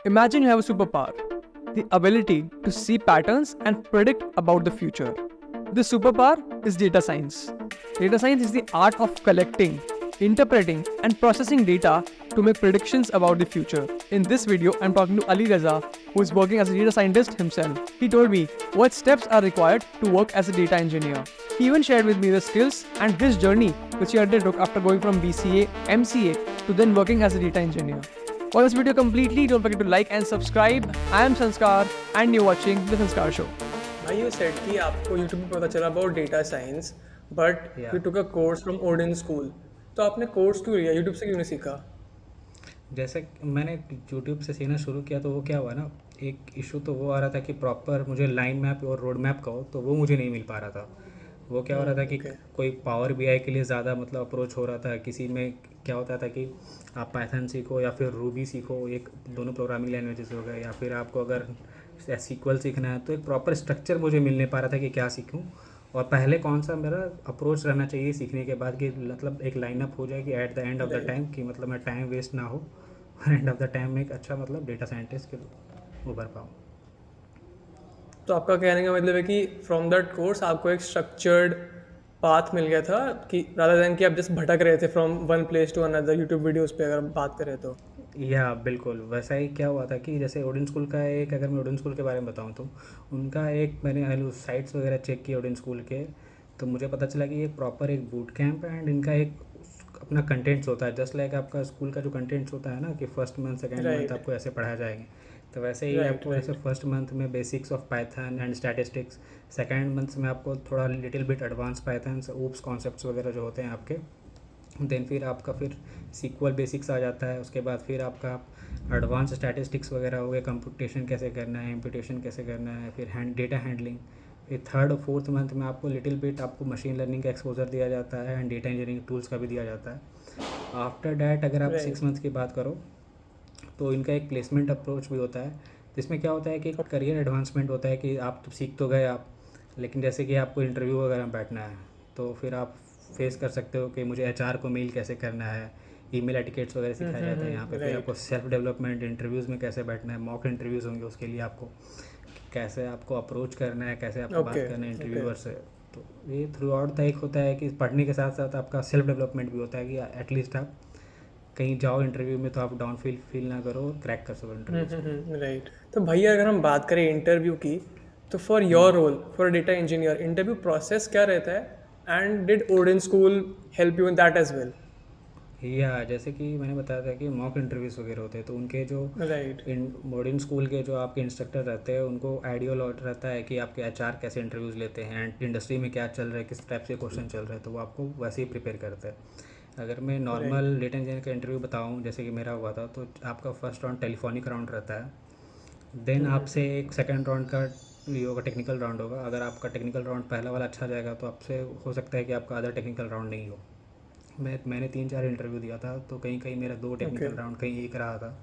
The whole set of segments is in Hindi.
Imagine you have a superpower, the ability to see patterns and predict about the future. This superpower is data science. Data science is the art of collecting, interpreting, and processing data to make predictions about the future. In this video, I'm talking to Ali Reza, who is working as a data scientist himself. He told me what steps are required to work as a data engineer. He even shared with me the skills and his journey which he undertook after going from BCA, MCA to then working as a data engineer. For this video completely, don't forget to like and subscribe. I am Sanskar and you're watching The Sanskar Show. भाई you said कि आपको YouTube पे पता चला about data science, but you took a course from Odin School. तो आपने कोर्स क्यों लिया, YouTube से क्यों नहीं सीखा? जैसे मैंने यूट्यूब से सीखना शुरू किया तो वो क्या हुआ ना, एक इशू तो वो आ रहा था कि प्रॉपर मुझे लाइन मैप और रोड मैप का हो तो वो मुझे नहीं मिल पा रहा था। वो क्या हो रहा था कि कोई पावर बीआई के लिए ज़्यादा मतलब अप्रोच हो रहा था, किसी में क्या होता था कि आप पाइथन सीखो या फिर रूबी सीखो, एक दोनों प्रोग्रामिंग लैंग्वेजेस हो गए, या फिर आपको अगर सीक्वल सीखना है तो एक प्रॉपर स्ट्रक्चर मुझे मिल नहीं पा रहा था कि क्या सीखूं और पहले कौन सा मेरा अप्रोच रहना चाहिए सीखने के बाद कि मतलब एक लाइनअप हो जाए कि at the end of the time कि मतलब मैं टाइम वेस्ट ना हो और एंड ऑफ द टाइम में एक अच्छा मतलब डेटा साइंटिस्ट के उभर पाऊँ। तो आपका कहने का मतलब है कि फ्रॉम दैट कोर्स आपको एक स्ट्रक्चर्ड पाथ मिल गया था कि रादर देन कि आप जस्ट भटक रहे थे from one place to another YouTube videos पे अगर हम बात करें तो। या बिल्कुल वैसा ही क्या हुआ था कि जैसे ओडिन स्कूल का एक, अगर मैं ओडिन स्कूल के बारे में बताऊं तो उनका एक मैंने साइट्स वगैरह चेक किए ओडिन स्कूल के, तो मुझे पता चला कि ये प्रॉपर एक बूट कैंप है एंड इनका एक अपना कंटेंट्स होता है, जस्ट लाइक आपका स्कूल का जो कंटेंट्स होता है ना कि फर्स्ट मंथ सेकेंड मंथ आपको ऐसे पढ़ाया जाएंगे, तो वैसे ही आपको ऐसे फर्स्ट मंथ में basics of Python and statistics, second month में आपको थोड़ा little bit advance Python oops concepts वगैरह जो होते हैं आपके, देन फिर आपका फिर सीक्वल बेसिक्स आ जाता है, उसके बाद फिर आपका एडवांस स्टैटिस्टिक्स वगैरह हो गए, कंप्यूटेशन कैसे करना है, इम्प्यूटेशन कैसे करना है, फिर डेटा हैंडलिंग, फिर थर्ड और फोर्थ मंथ में आपको लिटिल बिट आपको मशीन लर्निंग का एक्सपोजर दिया जाता है एंड डेटा इंजीनियरिंग टूल्स का भी दिया जाता है। आफ्टर डैट अगर आप 6 मंथ की बात करो तो इनका एक प्लेसमेंट अप्रोच भी होता है, जिसमें क्या होता है कि करियर एडवांसमेंट होता है कि आप तो सीख तो गए आप, लेकिन जैसे कि आपको इंटरव्यू वगैरह में बैठना है तो फिर आप फेस कर सकते हो कि मुझे एचआर को मेल कैसे करना है, ईमेल एटिकेट्स वगैरह सिखाया जाता है यहाँ पे, फिर आपको सेल्फ डेवलपमेंट इंटरव्यूज़ में कैसे बैठना है, मॉक इंटरव्यूज़ होंगे उसके लिए आपको कैसे आपको अप्रोच करना है, कैसे आपको बात करना है इंटरव्यूअर से। तो ये थ्रू आउट द एक होता है कि पढ़ने के साथ साथ आपका सेल्फ डेवलपमेंट भी होता है कि एटलीस्ट आप कहीं जाओ इंटरव्यू में तो आप डाउन फील ना करो, क्रैक कर सको इंटरव्यू। राइट। तो भैया अगर हम बात करें इंटरव्यू की, तो for your role for data engineer interview process क्या रहता है and did Odin school help you in that as well? या जैसे कि मैंने बताया था कि मॉक इंटरव्यूज़ वगैरह होते हैं तो उनके जो मॉडर्न स्कूल के जो आपके इंस्ट्रक्टर रहते हैं उनको आइडिया रहता है कि आपके एचआर कैसे इंटरव्यूज़ लेते हैं एंड इंडस्ट्री में क्या चल रहा है, किस टाइप से क्वेश्चन चल रहा है, तो वो आपको वैसे ही प्रिपेयर करते हैं। अगर मैं नॉर्मल डेटा इंजीनियर का इंटरव्यू बताऊँ जैसे कि मेरा हुआ था, तो आपका फर्स्ट राउंड टेलीफोनिक राउंड रहता है, देन आपसे एक सेकेंड राउंड का ये होगा, टेक्निकल राउंड होगा। अगर आपका टेक्निकल राउंड पहला वाला अच्छा जाएगा तो आपसे हो सकता है कि आपका अदर टेक्निकल राउंड नहीं हो। मैंने 3-4 इंटरव्यू दिया था तो कहीं कहीं मेरा 2 टेक्निकल राउंड, कहीं एक रहा था।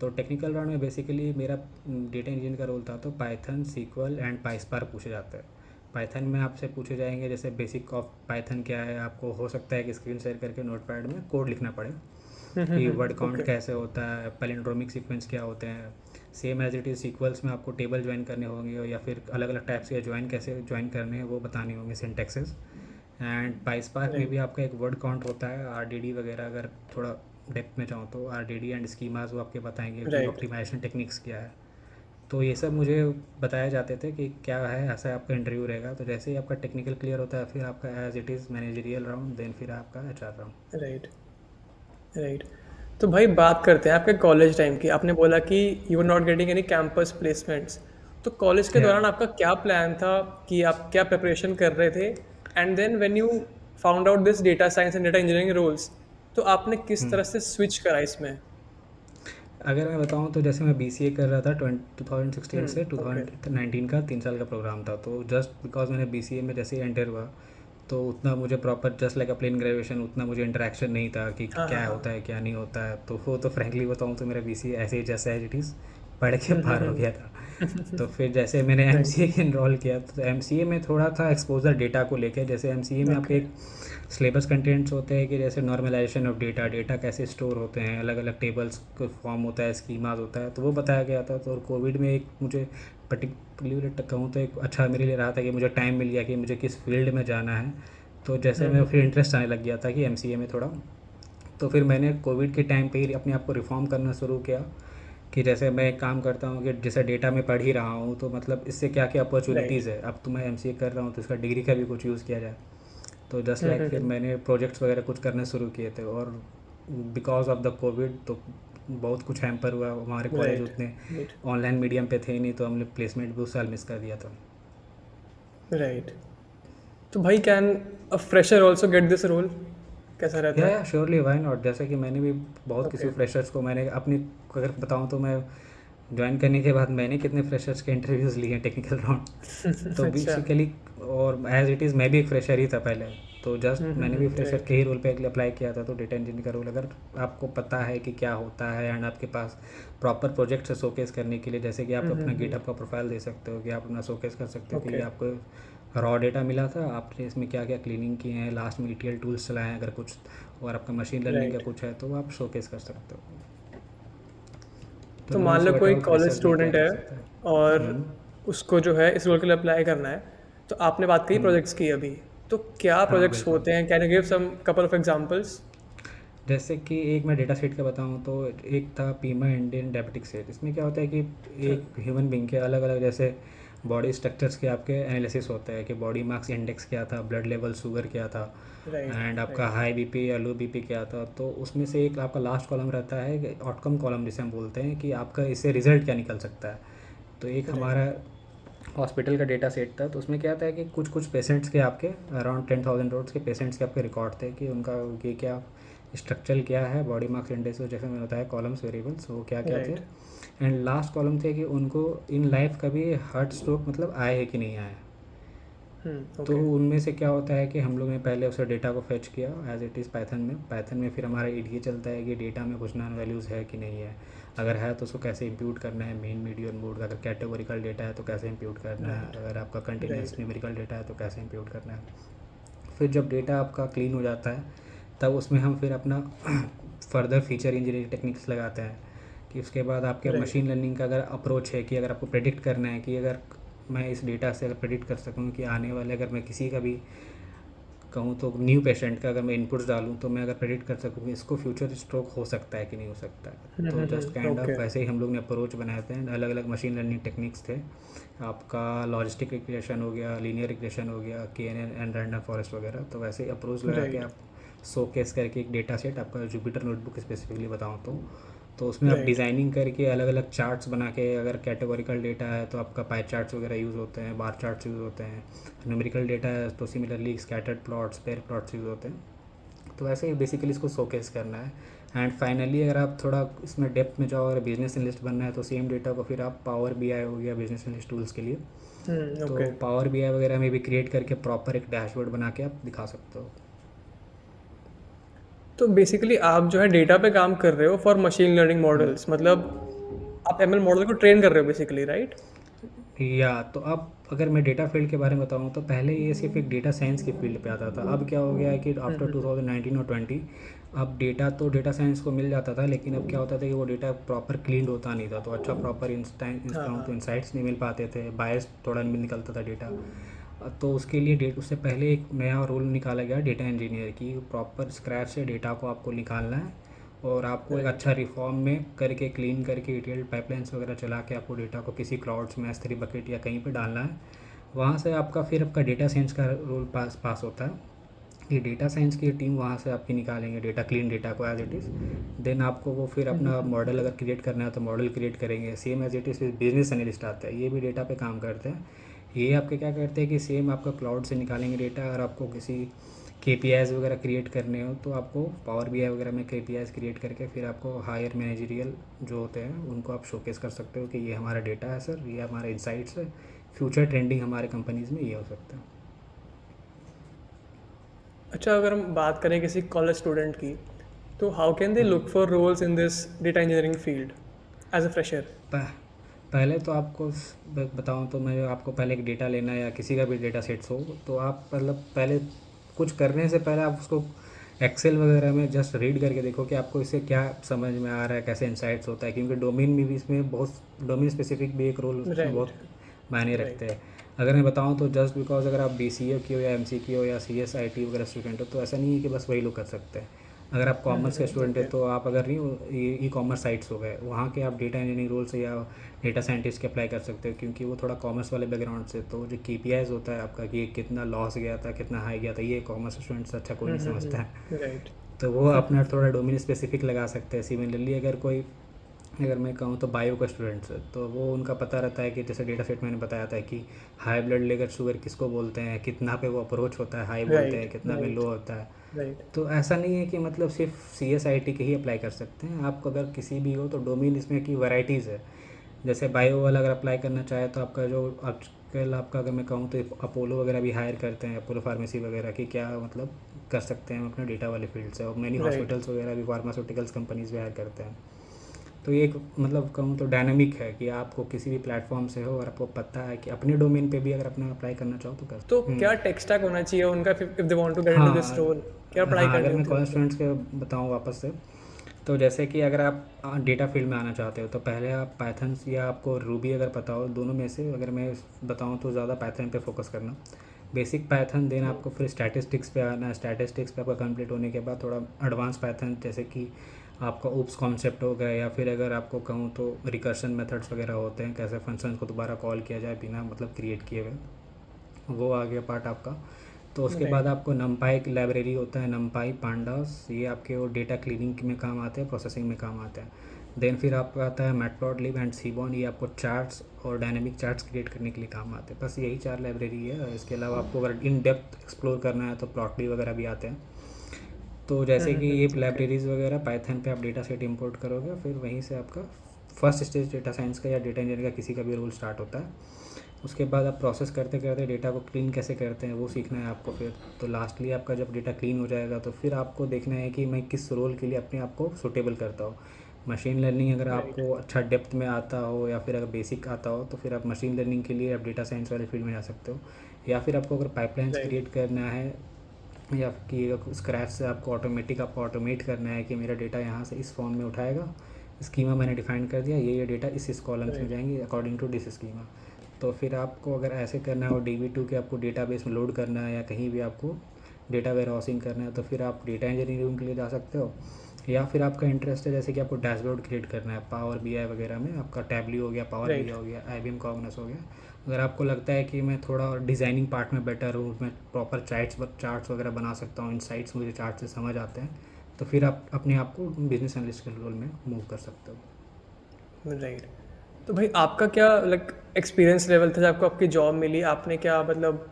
तो टेक्निकल राउंड में बेसिकली मेरा डेटा इंजीनियर का रोल था, तो पाइथन, सीक्वल एंड पाइस्पार्क पूछे जाते हैं। पाइथन में आपसे पूछे जाएंगे जैसे बेसिक ऑफ पाइथन क्या है, आपको हो सकता है कि स्क्रीन शेयर करके नोटपैड में कोड लिखना पड़े कि वर्ड काउंट कैसे होता है, पैलिंड्रोमिक सीक्वेंस क्या होते हैं, same as it is SQLs में आपको टेबल ज्वाइन करने होंगे या फिर अलग अलग टाइप्स के ज्वाइन कैसे ज्वाइन करने हैं वो बताने होंगे, सिंटैक्सेस। एंड पाइस्पार्क में भी आपका एक वर्ड काउंट होता है, आरडीडी वगैरह अगर थोड़ा डेप्थ में चाहो तो आरडीडी एंड स्कीमास वो आपके बताएंगे कि ऑप्टिमाइजेशन टेक्निक्स क्या है। तो ये सब मुझे बताए जाते थे कि क्या है, ऐसा आपका इंटरव्यू रहेगा। तो जैसे ही आपका टेक्निकल क्लियर होता है फिर आपका as it is managerial round, then फिर आपका एचआर राउंड। राइट। तो भाई बात करते हैं आपके कॉलेज टाइम की। आपने बोला कि you are not getting any campus placements, तो कॉलेज के दौरान आपका क्या प्लान था कि आप क्या प्रिपरेशन कर रहे थे, and then when you found out this data science and data engineering roles, तो आपने किस तरह से स्विच करा इसमें? अगर मैं बताऊं तो जैसे मैं बीसीए कर रहा था 2016 से 2019 का 3 साल का प्रोग्राम था, तो जस्ट बिकॉज मैंने बीसीए में जैसे ही एंटर हुआ तो उतना मुझे proper just like a plain graduation उतना मुझे इंटरेक्शन नहीं था कि क्या होता है क्या नहीं होता है। तो वो तो फ्रेंकली बताऊँ तो मेरा बीसीए ऐसे ही जैसा एज इट इज़ पढ़ के पार हो गया था। तो फिर जैसे मैंने एम राइट। सी ए इनरोल किया तो एम सी ए में थोड़ा था एक्सपोजर डेटा को लेके। जैसे एम सी ए में आपके ओके। एक सिलेबस कंटेंट्स होते हैं कि जैसे नॉर्मलाइजेशन ऑफ डेटा, डेटा कैसे स्टोर होते हैं, अलग अलग टेबल्स को फॉर्म होता है, स्कीमाज होता है, तो वो बताया गया था। तो और कोविड में एक मुझे पर्टिकुलर कहूँ तो एक अच्छा मेरे लिए रहा था कि मुझे टाइम मिल गया कि मुझे किस फील्ड में जाना है। तो जैसे मैं फिर इंटरेस्ट आने लग गया था कि एम सी ए में थोड़ा, तो फिर मैंने कोविड के टाइम पे ही अपने आप को रिफॉर्म करना शुरू किया कि जैसे मैं एक काम करता हूँ कि जैसे डेटा में पढ़ ही रहा हूँ तो मतलब इससे क्या क्या राइट। अपॉर्चुनिटीज़ है। अब तो मैं एमसीए कर रहा हूँ तो इसका डिग्री का भी कुछ यूज़ किया जाए। तो जस्ट लाइक फिर मैंने प्रोजेक्ट्स वगैरह कुछ करने शुरू किए थे। और बिकॉज ऑफ द कोविड तो बहुत कुछ हैम्पर हुआ, हमारे कॉलेज राइट। उतने राइट। ऑनलाइन मीडियम पे थे नहीं, तो हमने प्लेसमेंट भी उस साल मिस कर दिया था। राइट। तो भाई can a fresher also get this role? कैसा रहता या है? Surely, why not. जैसे कि मैंने भी बहुत किसी ओके। फ्रेशर्स को मैंने अपनी अगर बताऊँ तो मैं ज्वाइन करने के बाद मैंने कितने फ्रेशर्स के इंटरव्यूज़ लिए हैं, टेक्निकल राउंड। तो अच्छा। बेसिकली और एज इट इज़ मैं भी एक फ्रेशर ही था पहले। तो जस्ट मैंने भी फ्रेशर राइट। के ही रोल पे अप्लाई किया था। तो डेटा इंजीनियर का रोल अगर आपको पता है कि क्या होता है एंड आपके पास प्रॉपर प्रोजेक्ट है शोकेस करने के लिए, जैसे कि आप अपना गिटहब का प्रोफाइल दे सकते हो कि आप अपना शोकेस कर सकते हो कि ये ओके। आपको रॉ डेटा मिला था, आपने इसमें क्या क्या क्लीनिंग किए हैं, लास्ट में ETL टूल्स चलाए हैं अगर कुछ, और आपका मशीन लर्निंग का राइट। कुछ है तो वो आप शोकेस कर सकते हो। तो तो नो मान इशू लो एट कोई ऑल, कॉलेज फ्रेशर भी क्या स्टूडेंट कर है सकता है। और हम्म, उसको जो है इस रोल के लिए अप्लाई करना है, तो आपने बात करी हम्म, प्रोजेक्ट्स की अभी, तो क्या हाँ प्रोजेक्ट्स बिल्कुल। होते हैं? Can you give some couple of examples? जैसे कि एक मैं डेटा सेट का बताऊँ तो एक था पीमा इंडियन डायबिटिक सेट। इसमें क्या होता है कि एक ह्यूमन बींग के अलग अलग जैसे बॉडी स्ट्रक्चर्स के आपके एनालिसिस होता है कि बॉडी मास इंडेक्स क्या था, ब्लड लेवल शुगर क्या था, राइट। एंड आपका राइट। हाई बीपी या लो बीपी क्या था। तो उसमें से एक आपका लास्ट कॉलम रहता है आउटकम कॉलम जिसे हम बोलते हैं कि आपका इससे रिजल्ट क्या निकल सकता है। तो एक राइट। हमारा हॉस्पिटल का डेटा सेट था। तो उसमें क्या था कि कुछ कुछ पेशेंट्स के आपके अराउंड 10,000 रोड्स के पेशेंट्स के आपके रिकॉर्ड थे कि उनका ये क्या स्ट्रक्चर क्या है, बॉडी मार्क्स इंडेक्स जैसे मैंने बताया कॉलम्स वेरिएबल्स वो क्या क्या थे। राइट। एंड लास्ट कॉलम थे कि उनको इन लाइफ कभी हार्ट स्ट्रोक मतलब आए है कि नहीं आए। तो ओके। उनमें से क्या होता है कि हम लोग ने पहले उसे डेटा को फेच किया एज इट इज़ पाइथन में फिर हमारा ये चलता है कि डेटा में कुछ नॉन वैल्यूज़ है कि नहीं है, अगर है तो उसको कैसे इंप्यूट करना है मेन मीडियम मोड, अगर कैटेगोरिकल डेटा है तो कैसे इंप्यूट करना है, राइट। अगर आपका कंटिन्यूस राइट। न्यूमेरिकल डेटा है तो कैसे इंप्यूट करना है। फिर जब डेटा आपका क्लीन हो जाता है तब उसमें हम फिर अपना फर्दर फीचर इंजीनियरिंग टेक्निक्स लगाते हैं कि उसके बाद आपके राइट। मशीन लर्निंग का अगर अप्रोच है कि अगर आपको प्रेडिक्ट करना है कि अगर मैं इस डेटा से अगर प्रेडिक्ट कर सकूँ कि आने वाले अगर मैं किसी का भी कहूँ तो न्यू पेशेंट का अगर मैं इनपुट्स डालूँ तो मैं अगर प्रेडिक्ट कर सकूँ कि इसको फ्यूचर स्ट्रोक हो सकता है कि नहीं हो सकता है। तो जस्ट काइंड ऑफ ओके। वैसे ही हम लोग ने अप्रोच बनाए थे। अलग अलग मशीन लर्निंग टेक्निक्स थे, आपका लॉजिस्टिक रिग्रेशन हो गया, लीनियर रिग्रेशन हो गया, KNN एंड रैंडम फॉरेस्ट वगैरह। तो वैसे ही अप्रोच लगा के राइट। आप शोकेस करके एक डेटा सेट आपका जुपिटर नोटबुक स्पेसिफिकली बताऊँ तो उसमें आप राइट। डिज़ाइनिंग करके अलग अलग चार्ट्स बना के, अगर कैटेगोरिकल डेटा है तो आपका पाई चार्ट्स वगैरह यूज़ होते हैं, बार चार्ट्स यूज़ होते हैं, न्यूमेरिकल डेटा है तो similarly scattered plots, pair plots use होते हैं। तो वैसे ही बेसिकली इसको शोकेस करना है। एंड फाइनली अगर आप थोड़ा इसमें डेप्थ में जाओ, अगर बिजनेस एनालिस्ट बनना है तो सेम डेटा को फिर आप पावर BI हो गया बिजनेस एनालिस्ट टूल्स के लिए, ओके। तो पावर BI वगैरह में भी क्रिएट करके प्रॉपर एक डैशबोर्ड बना के आप दिखा सकते हो। तो बेसिकली आप जो है डेटा पे काम कर रहे हो फॉर मशीन लर्निंग मॉडल्स, मतलब आप एमएल मॉडल को ट्रेन कर रहे हो बेसिकली, राइट? या तो अब अगर मैं डेटा फील्ड के बारे में बताऊँ तो पहले ये सिर्फ एक डेटा साइंस की फील्ड पे आता था। अब क्या हो गया है कि आफ्टर 2019 और 20 अब डेटा तो डेटा साइंस को मिल जाता था, लेकिन अब क्या होता था कि वो डेटा प्रॉपर क्लीन होता नहीं था, तो अच्छा प्रॉपर इंसाइट्स नहीं मिल पाते थे, बायस थोड़ा नहीं निकलता था डेटा। तो उसके लिए उससे पहले एक नया रोल निकाला गया डेटा इंजीनियर की, प्रॉपर स्क्रैच से डेटा को आपको निकालना है और आपको एक राइट। अच्छा रिफॉर्म में करके क्लीन करके ETL पाइपलाइंस वगैरह चला के आपको डेटा को किसी क्लाउड्स में S3 बकेट या कहीं पे डालना है। वहाँ से आपका डेटा साइंस का रोल पास होता है। ये डेटा साइंस की टीम वहाँ से आपकी निकालेंगे डेटा, क्लीन डेटा को एज इट इज़। देन आपको वो फिर अपना मॉडल अगर क्रिएट करना है तो मॉडल क्रिएट करेंगे। Same as it is business analyst आता है, ये भी डेटा पे काम करते हैं। ये आपके क्या करते हैं कि सेम आपका क्लाउड से निकालेंगे डेटा, और आपको किसी KPIs वगैरह क्रिएट करने हो तो आपको पावर BI वगैरह में KPIs क्रिएट करके फिर आपको हायर मैनेजरियल जो होते हैं उनको आप शोकेस कर सकते हो कि ये हमारा डेटा है सर, ये हमारे इंसाइट्स है, फ्यूचर ट्रेंडिंग हमारे कंपनीज़ में ये हो सकता है। अच्छा, अगर हम बात करें किसी कॉलेज स्टूडेंट की, तो how can they look for roles in this data engineering field as a fresher? पहले तो आपको बताऊँ तो मैं आपको पहले एक डेटा लेना है या किसी का भी डेटा सेट्स हो, तो आप मतलब पहले कुछ करने से पहले आप उसको एक्सेल वगैरह में जस्ट रीड करके देखो कि आपको इससे क्या समझ में आ रहा है, कैसे इंसाइट्स होता है, क्योंकि डोमेन में भी इसमें बहुत डोमेन स्पेसिफिक भी एक रोल उसमें राइट, बहुत मायने रखते राइट, हैं। अगर मैं बताऊँ तो जस्ट बिकॉज अगर आप BCA की हो या MC की हो या CS IT वगैरह स्टूडेंट हो, तो ऐसा नहीं है कि बस वही लोग कर सकते हैं। अगर आप कॉमर्स के स्टूडेंट है ओके, तो आप अगर नहीं ई कॉमर्स साइट्स हो गए, वहाँ के आप डेटा इंजीनियरिंग रोल से या डेटा साइंटिस्ट के अप्लाई कर सकते हो, क्योंकि वो थोड़ा कॉमर्स वाले बैकग्राउंड से। तो जो KPIs होता है आपका कि कितना लॉस गया था, कितना हाई गया था, ये कॉमर्स स्टूडेंट से अच्छा कोई नहीं समझता है। राइट, तो वो अपना थोड़ा डोमेन स्पेसिफिक लगा सकते हैं। सिमिलरली अगर मैं कहूँ तो बायो का स्टूडेंट्स है, तो वो उनका पता रहता है कि जैसे डेटा सेट मैंने बताया था कि हाई ब्लड लेवल शुगर किसको बोलते हैं, कितना पे वो अप्रोच होता है, हाई बोलते हैं, राइट, कितना पे लो राइट, होता है। राइट, तो ऐसा नहीं है कि मतलब सिर्फ CSIT के ही अप्लाई कर सकते हैं। आपको अगर किसी भी हो तो डोमेन इसमें की वैराइटीज़ है। जैसे बायो वाला अगर अप्लाई करना चाहे तो आपका जो आजकल आपका अगर मैं कहूँ तो अपोलो वगैरह भी हायर करते हैं, अपोलो फार्मेसी वगैरह की क्या मतलब कर सकते हैं हम अपने डेटा वाले फील्ड से, और मैनी राइट, हॉस्पिटल्स वगैरह भी फार्मास्यूटिकल्स कंपनीज भी हायर करते हैं। तो ये एक मतलब कहूँ तो डायनामिक है कि आपको किसी भी प्लेटफॉर्म से हो और आपको पता है कि अपने डोमेन पे भी अगर अपना अप्लाई करना चाहो तो कर तो हम्म। क्या टेक स्टैक होना चाहिए उनका if they want to get into this हाँ रोल? क्या पढ़ाई हाँ, करनी अगर मैं होती है कॉलेज उनको? स्टूडेंट्स के बताऊँ वापस से, तो जैसे कि अगर आप डेटा फील्ड में आना चाहते हो तो पहले आप पाइथन या आपको रूबी अगर पता हो, दोनों में से अगर मैं बताऊँ तो ज़्यादा पाइथन पे फोकस करना, बेसिक पाइथन, देन आपको फिर स्टैटिस्टिक्स पे आना है। स्टैटिस्टिक्स पे आपका कंप्लीट होने के बाद थोड़ा एडवांस पाइथन, जैसे कि आपका ओप्स कॉन्सेप्ट हो गया, या फिर अगर आपको कहूँ तो रिकर्शन मेथड्स वगैरह होते हैं, कैसे फंक्शन को दोबारा कॉल किया जाए बिना मतलब क्रिएट किए हुए, वो आ गया पार्ट आपका। तो उसके बाद राइट, आपको नमपाई की लाइब्रेरी होता है, नमपाई पांडास, ये आपके वो डेटा क्लीनिंग में काम आते हैं, प्रोसेसिंग में काम आते हैं। देन फिर आपका आता है मैटप्लॉटलिब एंड सीबॉन, ये आपको चार्ट्स और डायनेमिक चार्ट्स क्रिएट करने के लिए काम आते हैं। बस यही 4 लाइब्रेरी है। इसके अलावा आपको अगर इन डेप्थ एक्सप्लोर करना है तो प्लॉटली वगैरह भी आते हैं। तो जैसे कि ये ओके, लाइब्रेरीज़ वगैरह पाइथन पे आप डेटा सेट इंपोर्ट करोगे, फिर वहीं से आपका फर्स्ट स्टेज डेटा साइंस का या डेटा इंजीनियरिंग का किसी का भी रोल स्टार्ट होता है। उसके बाद आप प्रोसेस करते करते डेटा को क्लीन कैसे करते हैं वो सीखना है आपको फिर। तो लास्टली आपका जब डेटा क्लीन हो जाएगा तो फिर आपको देखना है कि मैं किस रोल के लिए अपने आप को सूटेबल करता हूँ। मशीन लर्निंग अगर राइट, आपको अच्छा डेप्थ में आता हो, या फिर अगर बेसिक आता हो, तो फिर आप मशीन लर्निंग के लिए आप डेटा साइंस वाले फील्ड में जा सकते हो। या फिर आपको अगर पाइपलाइंस राइट, क्रिएट करना है, या कि स्क्रैच से आपको आपको ऑटोमेट करना है कि मेरा डेटा यहाँ से इस फॉर्म में उठाएगा, स्कीमा मैंने डिफाइन कर दिया, ये डेटा इस कॉलम्स में राइट, जाएंगे अकॉर्डिंग टू दिस स्कीमा। तो फिर आपको अगर ऐसे करना है और DB2 के आपको डेटाबेस में लोड करना है, या कहीं भी आपको डेटा वेयर हाउसिंग करना है, तो फिर आप डेटा इंजीनियरिंग के लिए जा सकते हो। या फिर आपका इंटरेस्ट है जैसे कि आपको डैशबोर्ड क्रिएट करना है पावर BI वगैरह में, आपका टैबली हो गया, पावर BI राइट, हो गया, IBM कॉग्नस हो गया। अगर आपको लगता है कि मैं थोड़ा और डिज़ाइनिंग पार्ट में बेटर हूँ, मैं प्रॉपर चार्ट्स वगैरह बना सकता हूँ, इनसाइट्स मुझे चार्ट से समझ आते हैं, तो फिर आप अपने आप को बिजनेस एनालिस्ट के रोल में मूव कर सकते हो। राइट। तो भाई आपका क्या लाइक एक्सपीरियंस लेवल था जब आपको आपकी जॉब मिली? आपने क्या मतलब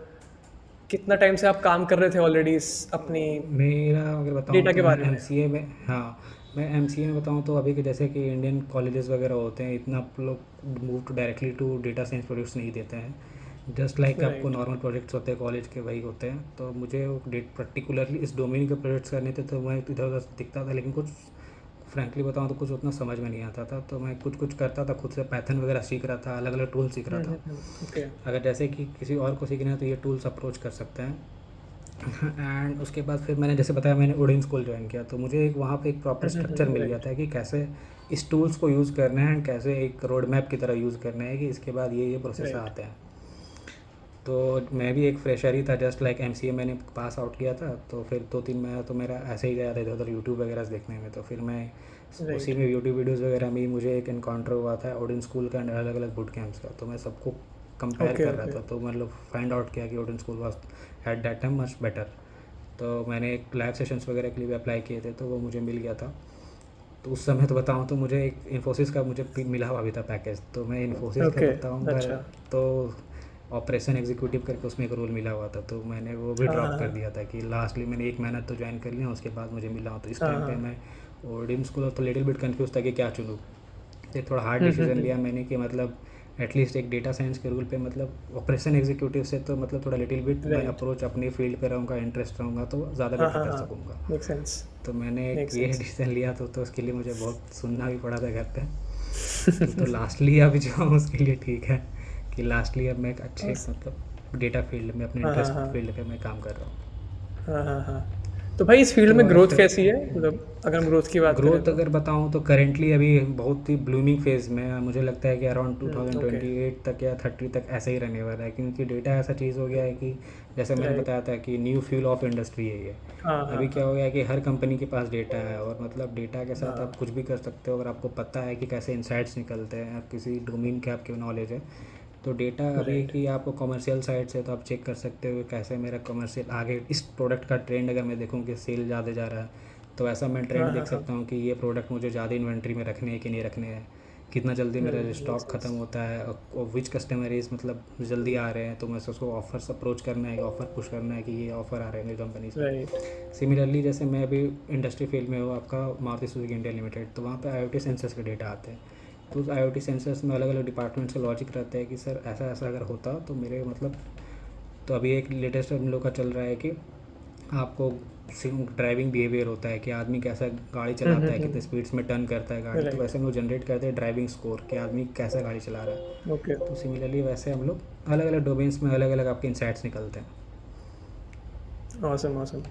कितना टाइम से आप काम कर रहे थे ऑलरेडी इस अपनी मेरा अगर बताऊँ डेटा तो के मैं बारे में? MCA में, हाँ, मैं MCA में बताऊँ तो अभी के जैसे कि इंडियन कॉलेजेस वगैरह होते हैं, इतना लोग move to directly to data science projects नहीं देते हैं। जस्ट लाइक आपको राइट, नॉर्मल प्रोजेक्ट्स होते हैं कॉलेज के, वही होते हैं। तो मुझे पर्टिकुलरली इस डोमेन के प्रोजेक्ट्स करने थे, तो मैं इधर उधर दिखता था, लेकिन कुछ फ्रैंकली बताऊँ तो कुछ उतना समझ में नहीं आता था। तो मैं कुछ कुछ करता था, खुद से पाइथन वगैरह सीख रहा था, अलग अलग टूल सीख रहा था। ओके, अगर जैसे कि किसी और को सीखना है तो ये टूल्स अप्रोच कर सकते हैं। एंड उसके बाद फिर मैंने जैसे बताया मैंने ओडिन स्कूल ज्वाइन किया, तो मुझे एक वहाँ पे एक प्रॉपर स्ट्रक्चर मिल गया राइट, था कि कैसे इस टूल्स को यूज़ करना है, एंड कैसे एक रोड मैप की तरह यूज़ करना है कि इसके बाद ये प्रोसेस राइट, आते हैं। तो मैं भी एक फ्रेशर ही था, जस्ट लाइक MCA मैंने पास आउट किया था, तो फिर 2-3 महीना तो मेरा ऐसे ही गया था इधर उधर यूट्यूब वगैरह से देखने में। तो फिर मैं उसी राइट, में यूट्यूब वीडियोज़ वगैरह में ही मुझे एक इनकाउंटर हुआ था ओडिन स्कूल का एंड अलग अलग बूट कैंप्स का। तो मैं सबको कंपेयर ओके, कर रहा ओके, था, तो मतलब फाइंड आउट किया कि Odin school was at that time much better. तो मैंने एक लाइव सेशंस वगैरह के लिए भी अप्लाई किए थे, तो वो मुझे मिल गया था। तो उस समय तो बताऊँ तो मुझे एक इन्फोसिस का मुझे मिला हुआ भी था पैकेज, तो मैं इन्फोसिस का ओके, बताऊँ अच्छा, तो ऑपरेशन एग्जीक्यूटिव करके उसमें एक रोल मिला हुआ था, तो मैंने वो भी हाँ, ड्रॉप हाँ, कर हाँ, दिया था कि लास्टली मैंने 1 महीना तो ज्वाइन कर लिया, उसके बाद मुझे मिला। तो इस हाँ, टाइम पे हाँ, मैं ओडिन स्कूल तो लिटिल बिट कंफ्यूज था कि क्या चुनूँ। तो एक थोड़ा हार्ड डिसीजन लिया मैंने कि मतलब एटलीस्ट एक डेटा साइंस के रोल पे, मतलब ऑपरेशन एग्जीक्यूटिव से तो मतलब थोड़ा लिटिल बिट मैं राइट, अप्रोच अपनी फील्ड पे रहूँगा, इंटरेस्ट रहूँगा, तो ज़्यादा हाँ, बेटर हाँ, कर हाँ, सकूँगा। मेक सेंस, तो मैंने एक मेक ये सेंस, डिसीजन लिया, तो उसके लिए मुझे बहुत सुनना भी पड़ा था घर पे। तो लास्टली अब जो उसके लिए ठीक है कि लास्टली अब मैं एक अच्छे Awesome. मतलब डेटा फील्ड में अपने हाँ हाँ इंटरेस्ट हाँ फील्ड पे मैं काम कर रहा हूँ। हाँ हाँ हाँ। तो भाई इस फील्ड तो में अगर ग्रोथ फिर कैसी है, मतलब अगर हम ग्रोथ की बात करें ग्रोथ तो? अगर बताऊँ तो करेंटली अभी बहुत ही ब्लूमिंग फेज़ में है। मुझे लगता है कि अराउंड ओके। 2028 तक या 30 तक ऐसे ही रहने वाला है, क्योंकि डेटा ऐसा चीज़ हो गया है कि जैसे मैंने राइट। बताया था कि न्यू फ्यूल ऑफ इंडस्ट्री है ये। हाँ हाँ अभी क्या हाँ हो गया है कि हर कंपनी के पास डेटा है, और मतलब डेटा के साथ आप हाँ। कुछ भी कर सकते हो अगर आपको पता है कि कैसे इंसाइट्स निकलते हैं, आप किसी डोमेन के आपके नॉलेज है। तो डेटा अभी राइट। कि आपको कमर्शियल साइड से तो आप चेक कर सकते हो कैसे मेरा कमर्शियल आगे इस प्रोडक्ट का ट्रेंड, अगर मैं देखूँ कि सेल ज़्यादा जा रहा है तो ऐसा मैं ट्रेंड हाँ हाँ देख हाँ। सकता हूँ कि ये प्रोडक्ट मुझे ज़्यादा इन्वेंट्री में रखने हैं कि नहीं रखने हैं, कितना जल्दी मेरा मेक स्टॉक ख़त्म सेंस। होता है, और विच कस्टमर इज़ मतलब जल्दी आ रहे हैं तो मैं उसको ऑफर्स अप्रोच करना है, ऑफ़र पुश करना है कि ये ऑफ़र आ रहे हैं मेरी कंपनी से। राइट। सिमिलरली जैसे मैं अभी इंडस्ट्री फील्ड में हूँ आपका मारुति सुजुकी इंडिया लिमिटेड, तो वहाँ पे IoT सेंसर्स के डेटा आते हैं। तो उस IoT सेंसर्स में अलग अलग डिपार्टमेंट्स का लॉजिक रहता है कि सर ऐसा ऐसा अगर होता तो मेरे मतलब, तो अभी एक लेटेस्ट हम लोग का चल रहा है कि आपको ड्राइविंग बिहेवियर होता है कि आदमी कैसा गाड़ी चलाता है, कितने स्पीड्स में टर्न करता है गाड़ी, तो राइट। वैसे हम लोग जनरेट करते हैं ड्राइविंग स्कोर कि आदमी कैसा गाड़ी चला रहा है। ओके। तो सिमिलरली वैसे हम लोग अलग अलग डोमेन्स में अलग अलग आपके इंसाइट्स निकलते हैं। Awesome awesome.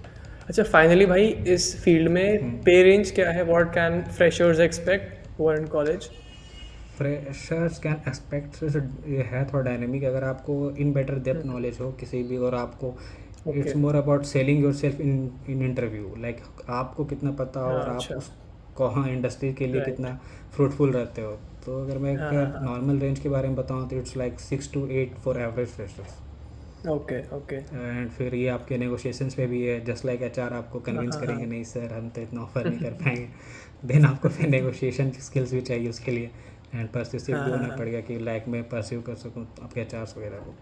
अच्छा, फाइनली भाई इस फील्ड में पे रेंज क्या है? What can freshers expect who are in college? Freshers can expect, ये है थोड़ा डायनेमिक, अगर आपको इन बेटर डेप्थ नॉलेज हो किसी भी, और आपको okay. It's more about selling your self in in interview, like आपको कितना पता हो हाँ और आप अच्छा। उस कहाँ इंडस्ट्री के लिए राइट। कितना फ्रूटफुल रहते हो। तो अगर मैं हाँ हाँ हाँ। नॉर्मल रेंज के बारे में बताऊँ तो it's like 6 to 8 for average freshers. Okay okay. And फिर ये आपके नेगोशिएशंस पे भी है, जस्ट लाइक HR आपको हाँ कन्विंस हाँ हाँ। करेंगे नहीं सर हम तो इतना ऑफर नहीं कर पाएंगे, देन आपको फिर नेगोशिएशन स्किल्स भी चाहिए उसके लिए, एंड परसिस्टिव हाँ भी हाँ होना हाँ। पड़ेगा कि लाइक मैं परस्यू कर सकूँ आपके HRs वगैरह को।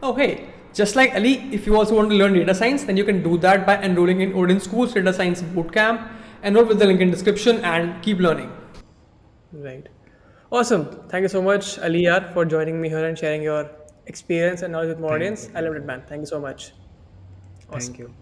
Oh, hey, just like Ali, if you also want to learn data science, then you can do that by enrolling in Odin School's Data Science Bootcamp. Enroll with the link in description and keep learning. Right. Awesome. Thank you so much, Ali Yar, for joining me here and sharing your experience and knowledge with my thank audience. You I loved it, man. Thank you so much. Thank Awesome. You.